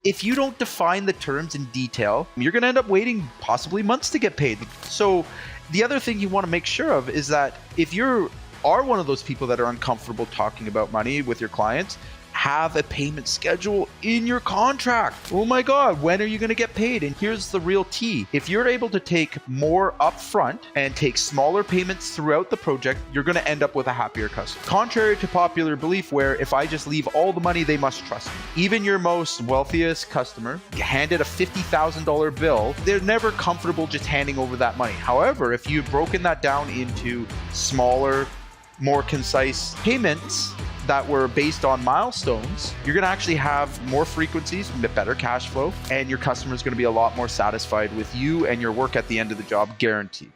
if you don't define the terms in detail, you're going to end up waiting possibly months to get paid. So the other thing you want to make sure of is that if you are one of those people that are uncomfortable talking about money with your clients, have a payment schedule in your contract. Oh my God, when are you going to get paid? And here's the real tea. If you're able to take more upfront and take smaller payments throughout the project, you're going to end up with a happier customer. Contrary to popular belief where if I just leave all the money, they must trust me. Even your most wealthiest customer, handed a $50,000 bill, they're never comfortable just handing over that money. However, if you've broken that down into smaller, more concise payments that were based on milestones, you're going to actually have more frequencies, better cash flow, and your customer is going to be a lot more satisfied with you and your work at the end of the job, guaranteed.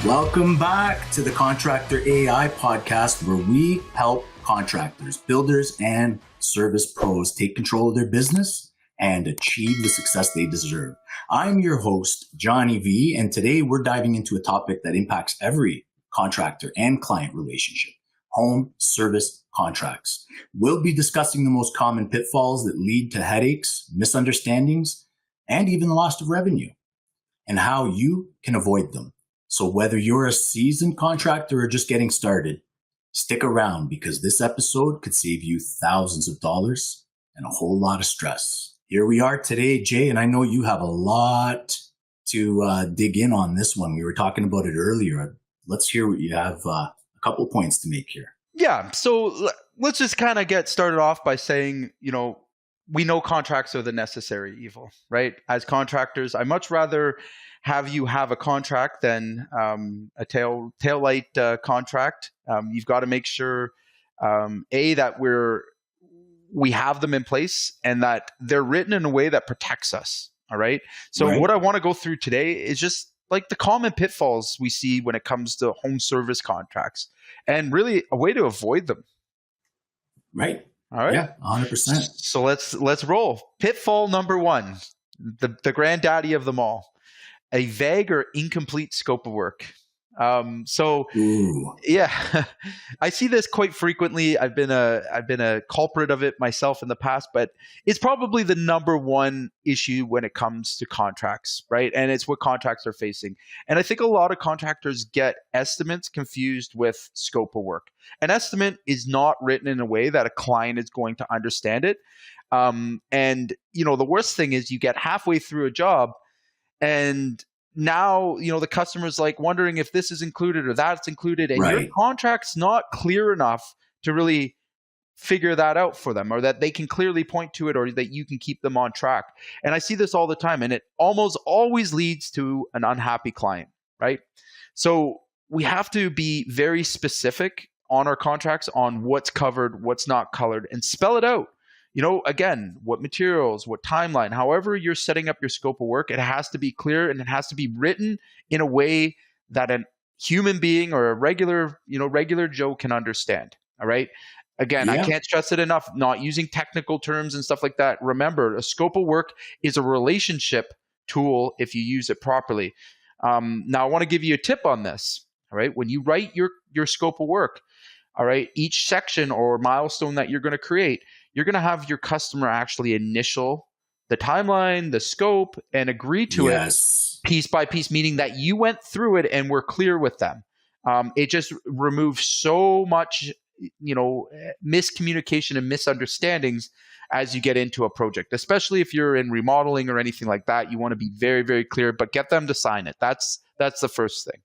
Welcome back to the Contractor AI podcast, where we help contractors, builders, and service pros take control of their business and achieve the success they deserve. I'm your host, Johnny V, and today we're diving into a topic that impacts every contractor and client relationship: home service contracts. We'll be discussing the most common pitfalls that lead to headaches, misunderstandings, and even the loss of revenue, and how you can avoid them. So whether you're a seasoned contractor or just getting started, stick around, because this episode could save you thousands of dollars and a whole lot of stress. Here we are today, Jay, and I know you have a lot to dig in on this one. We were talking about it earlier. Let's hear what you have, a couple of points to make here. Yeah, so let's just kind of get started off by saying, we know contracts are the necessary evil, right? As contractors, I much rather have you have a contract than a taillight contract. You've got to make sure, that we have them in place and that they're written in a way that protects us. All right. So What I want to go through today is just like the common pitfalls we see when it comes to home service contracts, and really a way to avoid them. Right. All right. Yeah, 100%. So let's roll. Pitfall number one, the granddaddy of them all: a vague or incomplete scope of work. Yeah, I see this quite frequently. I've been a culprit of it myself in the past, but it's probably the number one issue when it comes to contracts, right? And it's what contracts are facing. And I think a lot of contractors get estimates confused with scope of work. An estimate is not written in a way that a client is going to understand it. And the worst thing is you get halfway through a job and now, the customer's like wondering if this is included or that's included, and your contract's not clear enough to really figure that out for them, or that they can clearly point to it, or that you can keep them on track. And I see this all the time, and it almost always leads to an unhappy client, right? So we have to be very specific on our contracts on what's covered, what's not covered, and spell it out. Again, what materials, what timeline, however you're setting up your scope of work, it has to be clear and it has to be written in a way that a human being or a regular Joe can understand. All right. Again, I can't stress it enough, not using technical terms and stuff like that. Remember, a scope of work is a relationship tool if you use it properly. Now, I want to give you a tip on this. All right. When you write your scope of work, all right, each section or milestone that you're going to create, you're going to have your customer actually initial the timeline, the scope, and agree to it piece by piece, meaning that you went through it and were clear with them. It just removes so much, miscommunication and misunderstandings as you get into a project, especially if you're in remodeling or anything like that. You want to be very, very clear, but get them to sign it. That's the first thing.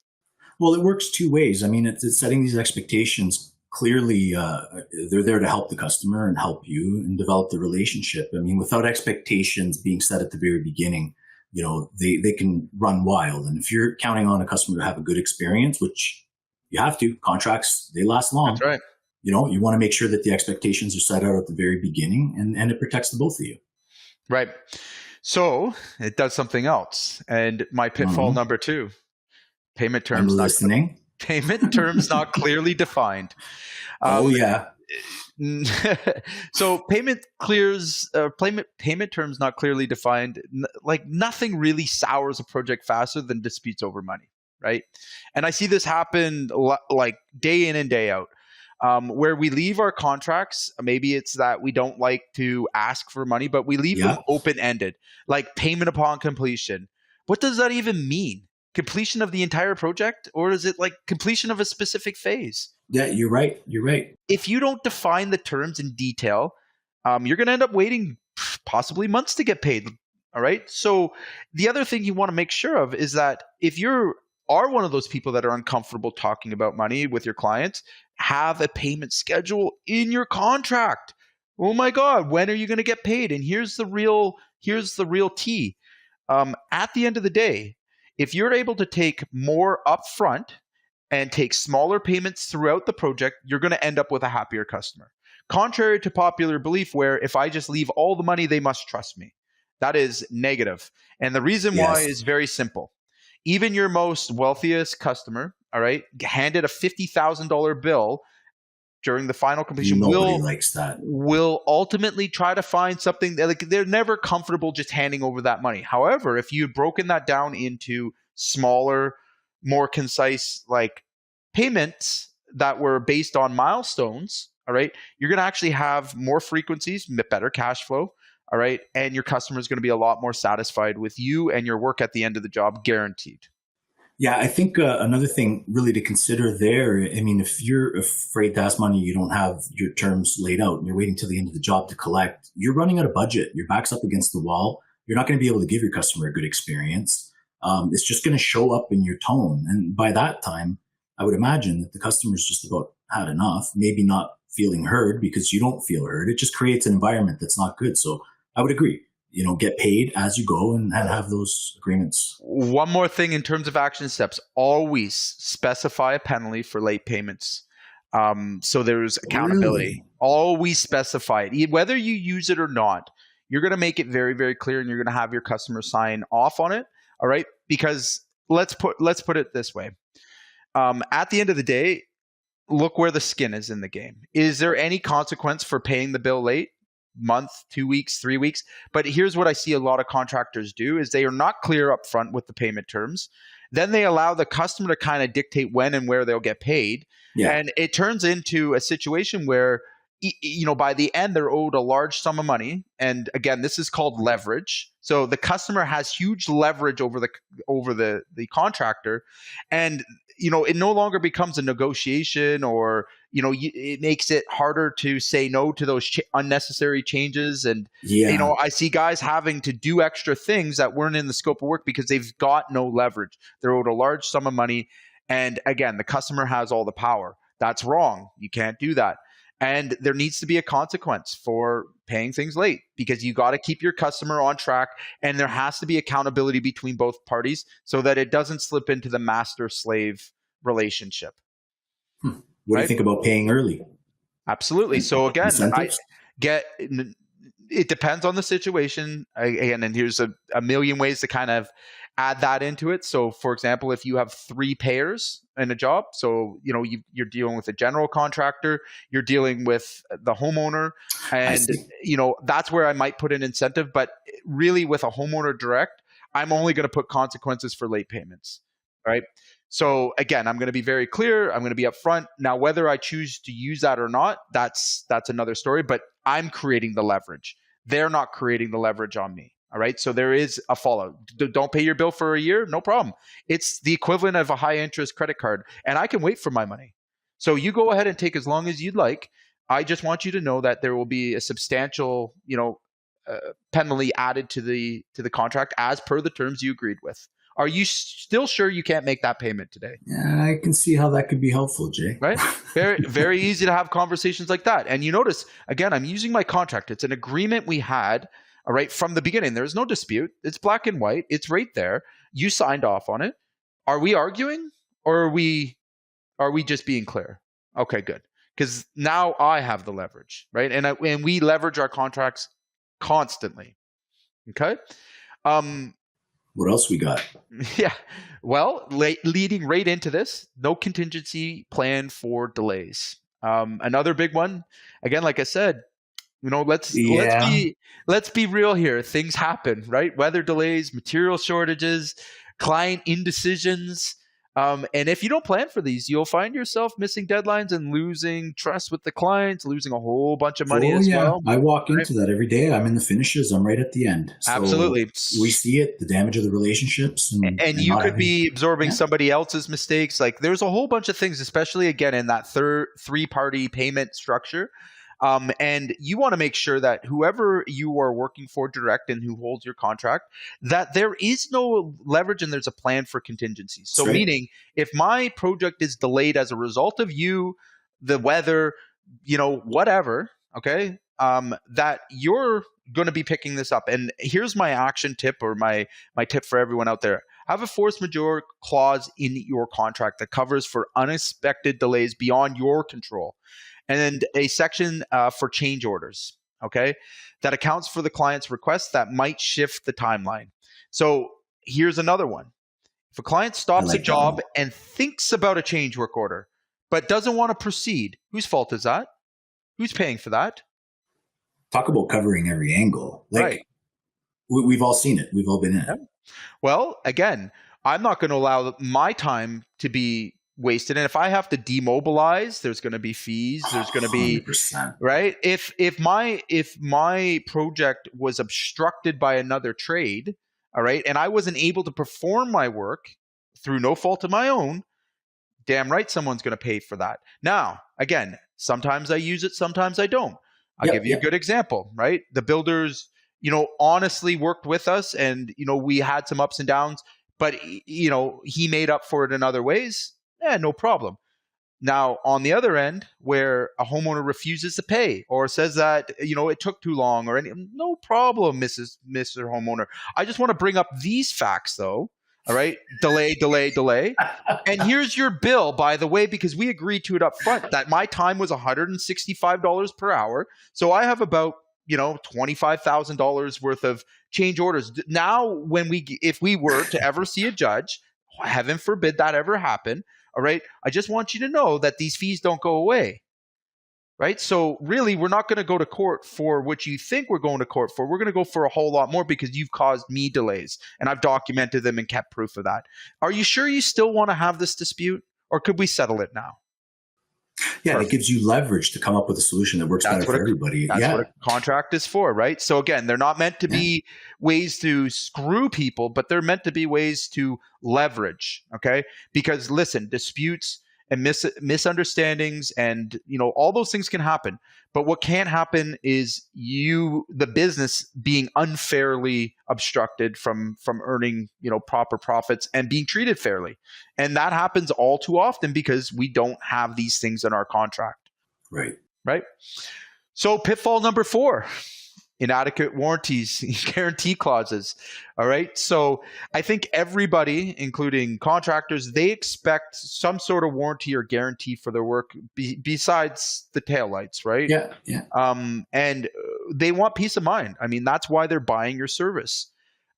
Well, it works two ways. I mean, it's setting these expectations. Clearly, they're there to help the customer and help you and develop the relationship. I mean, without expectations being set at the very beginning, they can run wild. And if you're counting on a customer to have a good experience, which you have to, contracts, they last long. That's right. You want to make sure that the expectations are set out at the very beginning, and it protects the both of you. Right. So it does something else. And my pitfall number two, payment terms. I'm listening. Payment terms not clearly defined. So payment terms not clearly defined. Like nothing really sours a project faster than disputes over money, right? And I see this happen like day in and day out, where we leave our contracts. Maybe it's that we don't like to ask for money, but we leave them open ended, like payment upon completion. What does that even mean? Completion of the entire project, or is it like completion of a specific phase? Yeah, you're right. You're right. If you don't define the terms in detail, you're going to end up waiting possibly months to get paid. All right. So the other thing you want to make sure of is that if you are one of those people that are uncomfortable talking about money with your clients, have a payment schedule in your contract. Oh my God, when are you going to get paid? And here's the real tea. At the end of the day, if you're able to take more upfront and take smaller payments throughout the project, you're going to end up with a happier customer. Contrary to popular belief, where if I just leave all the money, they must trust me. That is negative. And the reason why is very simple. Even your most wealthiest customer, all right, handed a $50,000 bill during the final completion, nobody likes that. Will ultimately try to find something that, like, they're never comfortable just handing over that money. However, if you've broken that down into smaller, more concise like payments that were based on milestones, all right, you're going to actually have more frequencies, better cash flow, all right, and your customer is going to be a lot more satisfied with you and your work at the end of the job, guaranteed. Yeah, I think another thing really to consider there, I mean, if you're afraid to ask money, you don't have your terms laid out and you're waiting till the end of the job to collect, you're running out of budget. Your back's up against the wall. You're not going to be able to give your customer a good experience. It's just going to show up in your tone. And by that time, I would imagine that the customer's just about had enough, maybe not feeling heard because you don't feel heard. It just creates an environment that's not good. So I would agree. Get paid as you go and have those agreements. One more thing in terms of action steps, always specify a penalty for late payments. So there's accountability. Really? Always specify it. Whether you use it or not, you're going to make it very, very clear and you're going to have your customer sign off on it. All right. Because let's put it this way. At the end of the day, look where the skin is in the game. Is there any consequence for paying the bill late? Month, 2 weeks, 3 weeks. But here's what I see a lot of contractors do is they are not clear up front with the payment terms. Then they allow the customer to kind of dictate when and where they'll get paid. Yeah. And it turns into a situation where, by the end, they're owed a large sum of money. And again, this is called leverage. So the customer has huge leverage over the contractor. And it no longer becomes a negotiation, or it makes it harder to say no to those unnecessary changes. And I see guys having to do extra things that weren't in the scope of work because they've got no leverage. They're owed a large sum of money, and again, the customer has all the power. That's wrong. You can't do that. And there needs to be a consequence for paying things late, because you got to keep your customer on track, and there has to be accountability between both parties so that it doesn't slip into the master-slave relationship. What do you think about paying early? Absolutely. So again, it depends on the situation. And here's a million ways to kind of add that into it. So for example, if you have 3 payers in a job, so you're dealing with a general contractor, you're dealing with the homeowner, and that's where I might put an incentive. But really, with a homeowner direct, I'm only going to put consequences for late payments. Right. So again, I'm going to be very clear. I'm going to be upfront. Now, whether I choose to use that or not, that's another story. But I'm creating the leverage. They're not creating the leverage on me. All right. So there is a follow. Don't pay your bill for a year. No problem. It's the equivalent of a high interest credit card, and I can wait for my money. So you go ahead and take as long as you'd like. I just want you to know that there will be a substantial, penalty added to the contract as per the terms you agreed with. Are you still sure you can't make that payment today? Yeah, I can see how that could be helpful, Jay. Right? Very, very easy to have conversations like that. And you notice, again, I'm using my contract. It's an agreement we had, all right, from the beginning. There's no dispute. It's black and white. It's right there. You signed off on it. Are we arguing, or are we just being clear? Okay, good. Because now I have the leverage, right? And we leverage our contracts constantly. Okay? What else we got? Yeah. Well, leading right into this, no contingency plan for delays. Another big one, again, like I said, let's Yeah. be real here. Things happen, right? Weather delays, material shortages, client indecisions. And if you don't plan for these, you'll find yourself missing deadlines and losing trust with the clients, losing a whole bunch of money Oh as yeah, well. I walk Right? into that every day. I'm in the finishes. I'm right at the end. So Absolutely. we see it, the damage of the relationships, And and you not could having. be absorbing Yeah. somebody else's mistakes. Like there's a whole bunch of things, especially again in that three-party payment structure. And you want to make sure that whoever you are working for direct and who holds your contract, that there is no leverage and there's a plan for contingencies. That's So right. meaning if my project is delayed as a result of you, the weather, whatever, okay, that you're going to be picking this up. And here's my action tip, or my tip for everyone out there. Have a force majeure clause in your contract that covers for unexpected delays beyond your control. And then a section for change orders, okay, that accounts for the client's requests that might shift the timeline. So here's another one. If a client I stops a like that job one. and thinks about a change work order, but doesn't want to proceed, whose fault is that? Who's paying for that? Talk about covering every angle. Right. Like we've all seen it. We've all been in Yeah. it. Well, again, I'm not going to allow my time to be wasted. And if I have to demobilize, there's going to be fees. There's going to be 100%. right. If my project was obstructed by another trade, all right, and I wasn't able to perform my work through no fault of my own, damn right someone's going to pay for that. Now, again, sometimes I use it, sometimes I don't. I'll Yep. give you a good example, right? The builders, honestly worked with us, and we had some ups and downs, but he made up for it in other ways. Yeah, no problem. Now, on the other end, where a homeowner refuses to pay or says that it took too long or no problem, Mr. Homeowner. I just want to bring up these facts, though. All right, delay, delay, delay. And here's your bill, by the way, because we agreed to it up front that my time was $165 per hour. So I have about $25,000 worth of change orders. Now, if we were to ever see a judge, heaven forbid that ever happen. All right. I just want you to know that these fees don't go away. Right. So really, we're not going to go to court for what you think we're going to court for. We're going to go for a whole lot more because you've caused me delays and I've documented them and kept proof of that. Are you sure you still want to have this dispute, or could we settle it now? Yeah, Perfect. it gives you leverage to come up with a solution that works better for everybody. That's what a contract is for, right? So again, they're not meant to be ways to screw people, but they're meant to be ways to leverage, okay? Because listen, disputes and misunderstandings and all those things can happen. But what can't happen is the business being unfairly obstructed from earning proper profits and being treated fairly. And that happens all too often because we don't have these things in our contract. Right. Right. So pitfall number 4, inadequate warranties, guarantee clauses. All right. So I think everybody, including contractors, they expect some sort of warranty or guarantee for their work besides the taillights, right? Yeah. Yeah. And they want peace of mind. I mean, that's why they're buying your service.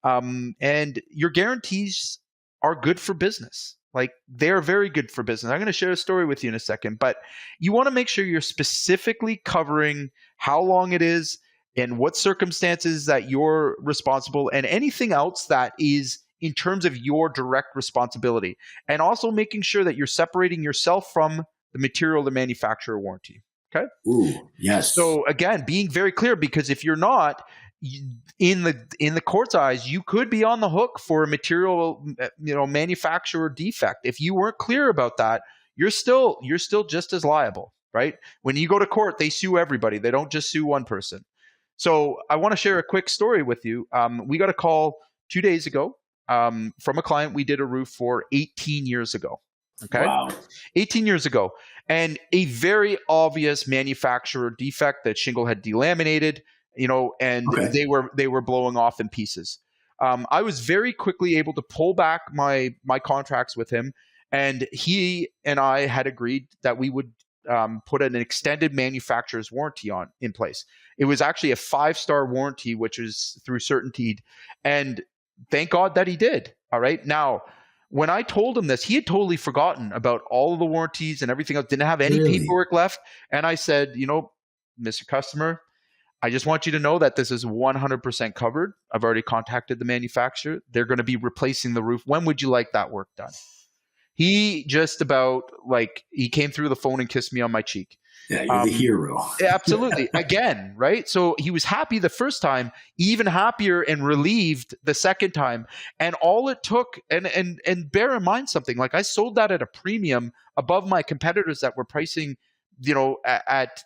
And your guarantees are good for business. Like, they're very good for business. I'm going to share a story with you in a second, but you want to make sure you're specifically covering how long it is and what circumstances that you're responsible, and anything else that is in terms of your direct responsibility. And also making sure that you're separating yourself from the material the manufacturer warranty. Okay. Ooh, yes. So again, being very clear, because if you're not, in the court's eyes, you could be on the hook for a material manufacturer defect. If you weren't clear about that, you're still just as liable, right? When you go to court, they sue everybody. They don't just sue one person. So I want to share a quick story with you. We got a call 2 days ago from a client we did a roof for 18 years ago. Okay. Wow. 18 years ago. And a very obvious manufacturer defect, that shingle had delaminated, and Okay. they were blowing off in pieces. I was very quickly able to pull back my contracts with him, and he and I had agreed that we would put an extended manufacturer's warranty in place. It was actually a 5-star warranty, which is through Certainteed, and thank God that he did. All right. Now, When I told him this, he had totally forgotten about all of the warranties and everything else, didn't have any Really? paperwork left. And I said, Mr. Customer, I just want you to know that this is 100% covered. I've already contacted the manufacturer. They're going to be replacing the roof. When would you like that work done? He just about he came through the phone and kissed me on my cheek. Yeah, you're the hero. Absolutely. Again, right? So he was happy the first time, even happier and relieved the second time. And all it took, and bear in mind something, like I sold that at a premium above my competitors that were pricing, at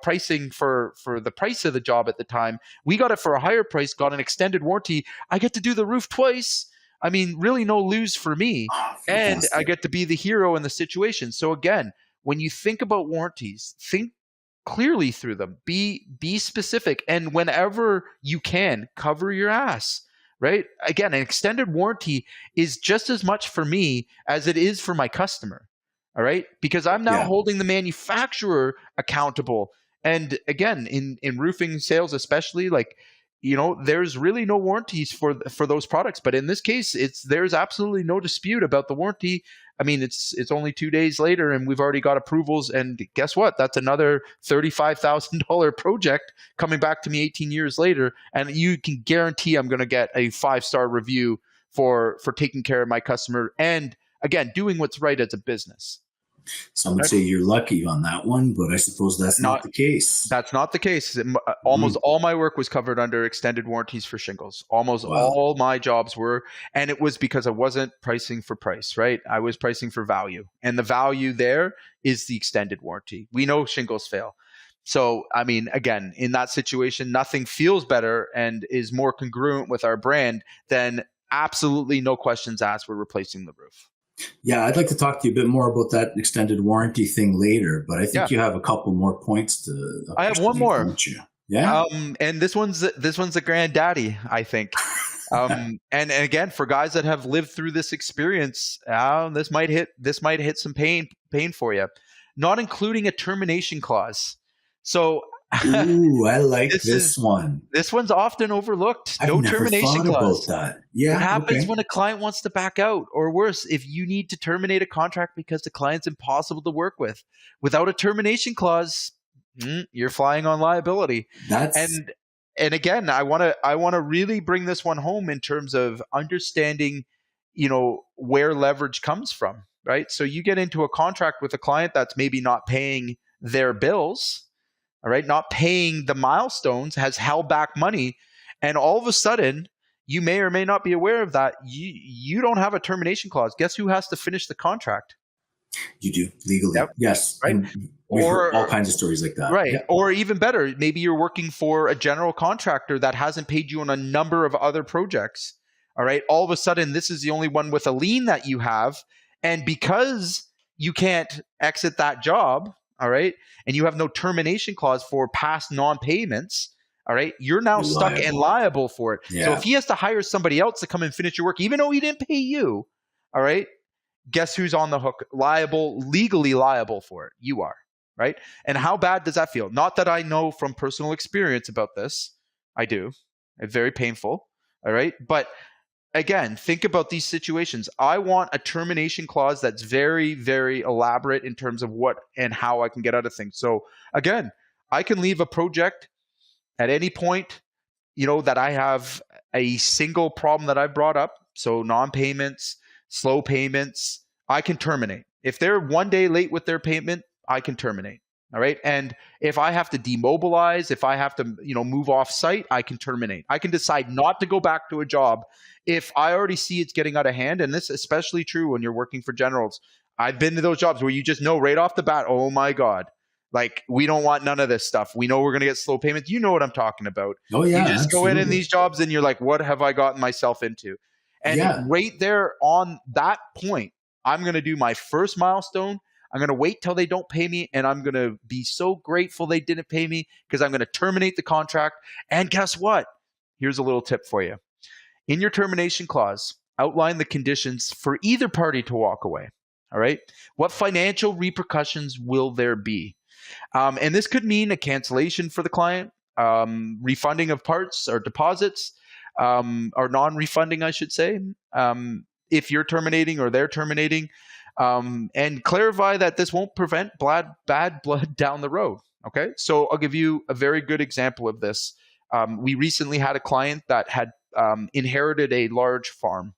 pricing for the price of the job at the time. We got it for a higher price, got an extended warranty. I get to do the roof twice. I mean, really no lose for me. And I get to be the hero in the situation. So again, when you think about warranties, think clearly through them. Be specific. And whenever you can, cover your ass, right? Again, an extended warranty is just as much for me as it is for my customer. All right? Because I'm now holding the manufacturer accountable. And again, in roofing sales especially, there's really no warranties for those products. But in this case, there's absolutely no dispute about the warranty. I mean, it's only 2 days later and we've already got approvals. And guess what? That's another $35,000 project coming back to me 18 years later. And you can guarantee I'm going to get a 5-star review for taking care of my customer. And again, doing what's right as a business. Some would say you're lucky on that one, but I suppose that's not the case. That's not the case. Almost all my work was covered under extended warranties for shingles. Almost all my jobs were. And it was because I wasn't pricing for price, right? I was pricing for value. And the value there is the extended warranty. We know shingles fail. So, I mean, again, in that situation, nothing feels better and is more congruent with our brand than absolutely no questions asked, we're replacing the roof. Yeah, I'd like to talk to you a bit more about that extended warranty thing later, but I think you have a couple more points to. I have one more. Don't you? Yeah. And this one's the granddaddy, I think. And again, for guys that have lived through this experience, this might hit some pain for you. Not including a termination clause. So. Ooh, I like this one. This one's often overlooked. I've never termination clause. About that. Yeah. What happens when a client wants to back out, or worse, if you need to terminate a contract because the client's impossible to work with? Without a termination clause, you're flying on liability. And again, I want to really bring this one home in terms of understanding, where leverage comes from, right? So you get into a contract with a client that's maybe not paying their bills. All right, not paying the milestones, has held back money, and all of a sudden, you may or may not be aware of that. You don't have a termination clause. Guess who has to finish the contract? You do legally, yes. Right. And we've heard all kinds of stories like that, right? Yep. Or even better, maybe you're working for a general contractor that hasn't paid you on a number of other projects. All right, all of a sudden, this is the only one with a lien that you have, and because you can't exit that job. All right. And you have no termination clause for past non-payments. All right. You're now stuck and liable for it. Yeah. So if he has to hire somebody else to come and finish your work, even though he didn't pay you, all right, guess who's on the hook? Legally liable for it. You are. Right. And how bad does that feel? Not that I know from personal experience about this. I do. It's very painful. All right. But again, think about these situations. I want a termination clause that's very, very elaborate in terms of what and how I can get out of things. So again, I can leave a project at any point, that I have a single problem that I've brought up. So non-payments, slow payments, I can terminate. If they're 1 day late with their payment, I can terminate. All right. And if I have to demobilize, if I have to, move off site, I can terminate. I can decide not to go back to a job if I already see it's getting out of hand. And this is especially true when you're working for generals. I've been to those jobs where you just know right off the bat, oh my God, we don't want none of this stuff. We know we're going to get slow payments. You know what I'm talking about. Oh yeah. You just go in these jobs and you're like, what have I gotten myself into? And right there on that point, I'm going to do my first milestone. I'm going to wait till they don't pay me, and I'm going to be so grateful they didn't pay me because I'm going to terminate the contract. And guess what? Here's a little tip for you. In your termination clause, outline the conditions for either party to walk away. All right? What financial repercussions will there be? And this could mean a cancellation for the client, refunding of parts or deposits, or non-refunding, I should say. if you're terminating or they're terminating, and clarify that this won't prevent bad blood down the road. Okay, so I'll give you a very good example of this. We recently had a client that had inherited a large farm.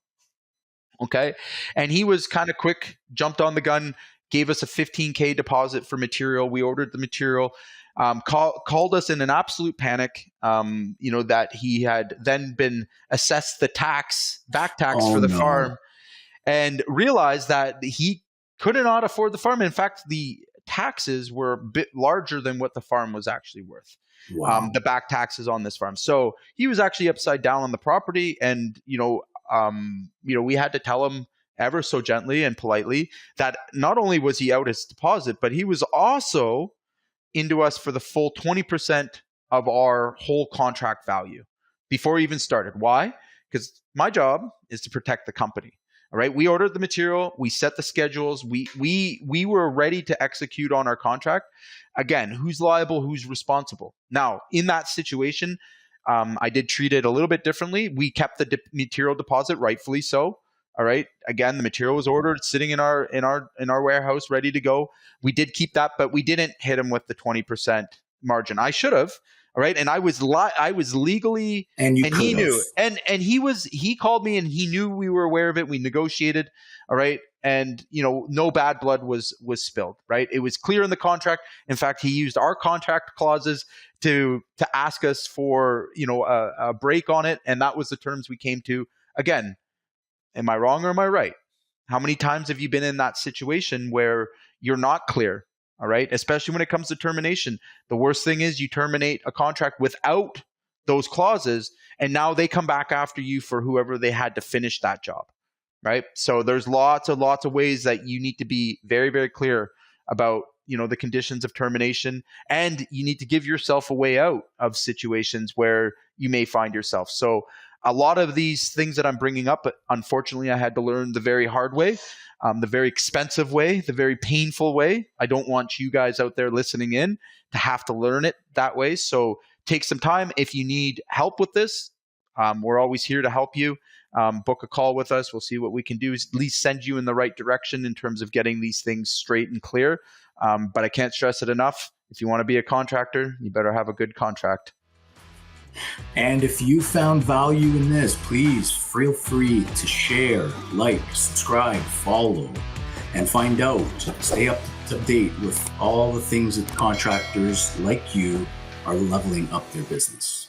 Okay, and he was kind of quick, jumped on the gun, gave us a $15K deposit for material. We ordered the material. Called us in an absolute panic, that he had then been assessed the back tax for the farm, and realized that he could not afford the farm. In fact, the taxes were a bit larger than what the farm was actually worth. Wow. The back taxes on this farm. So he was actually upside down on the property, and we had to tell him ever so gently and politely that not only was he out his deposit, but he was also into us for the full 20% of our whole contract value before he even started. Why? Because my job is to protect the company. All right. We ordered the material. We set the schedules. We were ready to execute on our contract. Again, who's liable? Who's responsible? Now, in that situation, I did treat it a little bit differently. We kept the material deposit, rightfully so. All right. Again, the material was ordered, sitting in our warehouse, ready to go. We did keep that, but we didn't hit him with the 20% margin. I should have. All right. And I was legally, and he knew, and he called me and he knew we were aware of it. We negotiated. All right. And no bad blood was spilled. Right. It was clear in the contract. In fact, he used our contract clauses to ask us for, a break on it. And that was the terms we came to. Again, am I wrong or am I right? How many times have you been in that situation where you're not clear? All right. Especially when it comes to termination. The worst thing is you terminate a contract without those clauses, and now they come back after you for whoever they had to finish that job. Right. So there's lots of ways that you need to be very, very clear about, the conditions of termination, and you need to give yourself a way out of situations where you may find yourself. So a lot of these things that I'm bringing up, unfortunately, I had to learn the very hard way, the very expensive way, the very painful way. I don't want you guys out there listening in to have to learn it that way. So take some time. If you need help with this, we're always here to help you. Book a call with us. We'll see what we can do, at least send you in the right direction in terms of getting these things straight and clear. But I can't stress it enough. If you want to be a contractor, you better have a good contract. And if you found value in this, please feel free to share, like, subscribe, follow, and find out. Stay up to date with all the things that contractors like you are leveling up their business.